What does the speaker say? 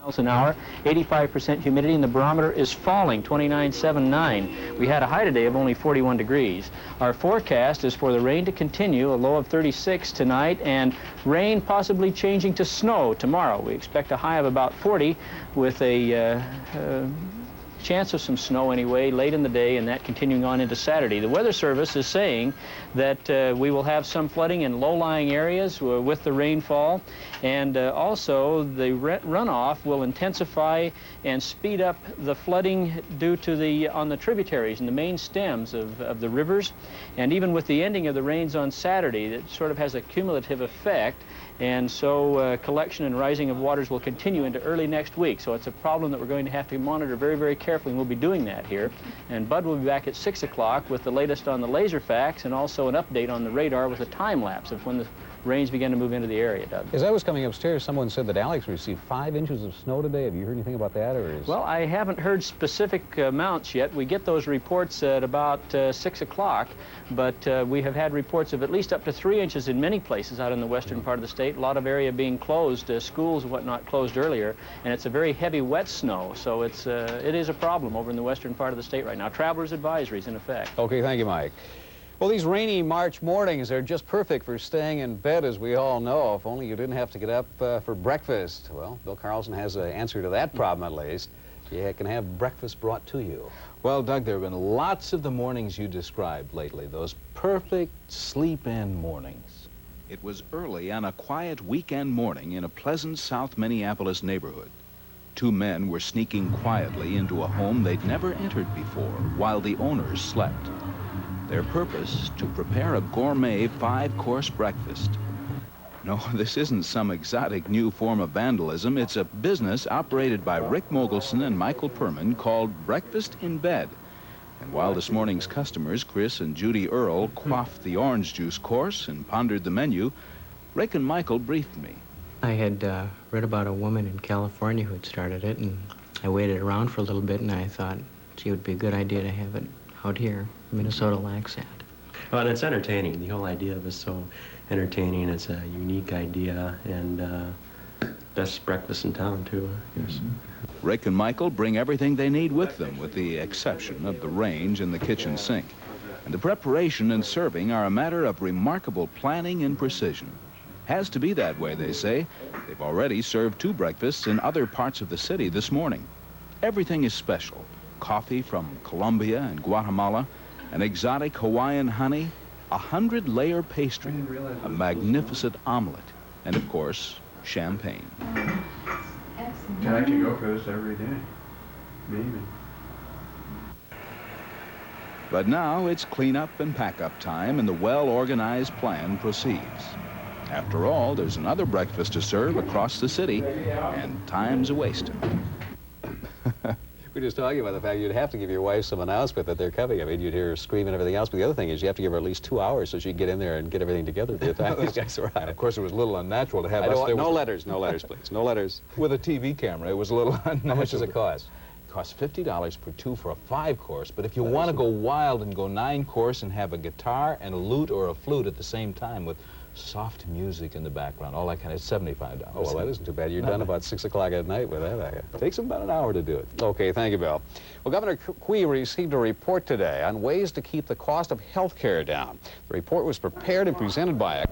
miles an hour, 85% humidity, and the barometer is falling, 29.79. We had a high today of only 41 degrees. Our forecast is for the rain to continue, a low of 36 tonight, and rain possibly changing to snow tomorrow. We expect a high of about 40 with a chance of some snow anyway late in the day, and that continuing on into Saturday. The Weather Service is saying that we will have some flooding in low-lying areas with the rainfall, and also the runoff will intensify and speed up the flooding due to on the tributaries and the main stems of the rivers. And even with the ending of the rains on Saturday, it sort of has a cumulative effect, and so collection and rising of waters will continue into early next week. So it's a problem that we're going to have to monitor very, very carefully, and we'll be doing that here. And Bud will be back at 6 o'clock with the latest on the laser facts and also an update on the radar with a time lapse of when the rains began to move into the area, Doug. As I was coming upstairs, someone said that Alex received 5 inches of snow today. Have you heard anything about that? Or Well, I haven't heard specific amounts yet. We get those reports at about 6 o'clock, but we have had reports of at least up to 3 inches in many places out in the western part of the state. A lot of area being closed, schools and whatnot closed earlier, and it's a very heavy, wet snow, so it is a problem over in the western part of the state right now. Travelers' advisories in effect. Okay, thank you, Mike. Well, these rainy March mornings are just perfect for staying in bed, as we all know. If only you didn't have to get up for breakfast. Well, Bill Carlson has an answer to that problem, at least. You can have breakfast brought to you. Well, Doug, there have been lots of the mornings you described lately, those perfect sleep-in mornings. It was early on a quiet weekend morning in a pleasant South Minneapolis neighborhood. 2 men were sneaking quietly into a home they'd never entered before while the owners slept. Their purpose, to prepare a gourmet 5-course breakfast. No, this isn't some exotic new form of vandalism. It's a business operated by Rick Mogelson and Michael Perman called Breakfast in Bed. And while this morning's customers, Chris and Judy Earle, quaffed the orange juice course and pondered the menu, Rick and Michael briefed me. I had read about a woman in California who had started it, and I waited around for a little bit, and I thought, gee, it would be a good idea to have it out here. Minnesota lacks that. Well, and it's entertaining. The whole idea of it is so entertaining. It's a unique idea, and best breakfast in town, too, I guess. Rick and Michael bring everything they need with them, with the exception of the range and the kitchen sink. And the preparation and serving are a matter of remarkable planning and precision. Has to be that way, they say. They've already served 2 breakfasts in other parts of the city this morning. Everything is special. Coffee from Colombia and Guatemala, an exotic Hawaiian honey, a 100-layer pastry, a magnificent omelet, and of course, champagne. I could go for this every day, maybe. But now it's cleanup and pack-up time, and the well-organized plan proceeds. After all, there's another breakfast to serve across the city, and time's a-wasting. We're just talking about the fact you'd have to give your wife some announcement that they're coming. I mean, you'd hear her scream and everything else, but the other thing is you have to give her at least 2 hours so she can get in there and get everything together by the time these guys arrive. And of course, it was a little unnatural to have us there. No letters, please. No letters. With a TV camera, it was a little unnatural. How much does it cost? It costs $50 per 2 for a 5-course, but if you want to go wild and go 9-course and have a guitar and a lute or a flute at the same time with soft music in the background, all that kind of, it's $75. Oh, well, that isn't too bad. You're done about 6 o'clock at night with that. It takes them about an hour to do it. Okay, thank you, Bill. Well, Governor Quee received a report today on ways to keep the cost of health care down. The report was prepared and presented by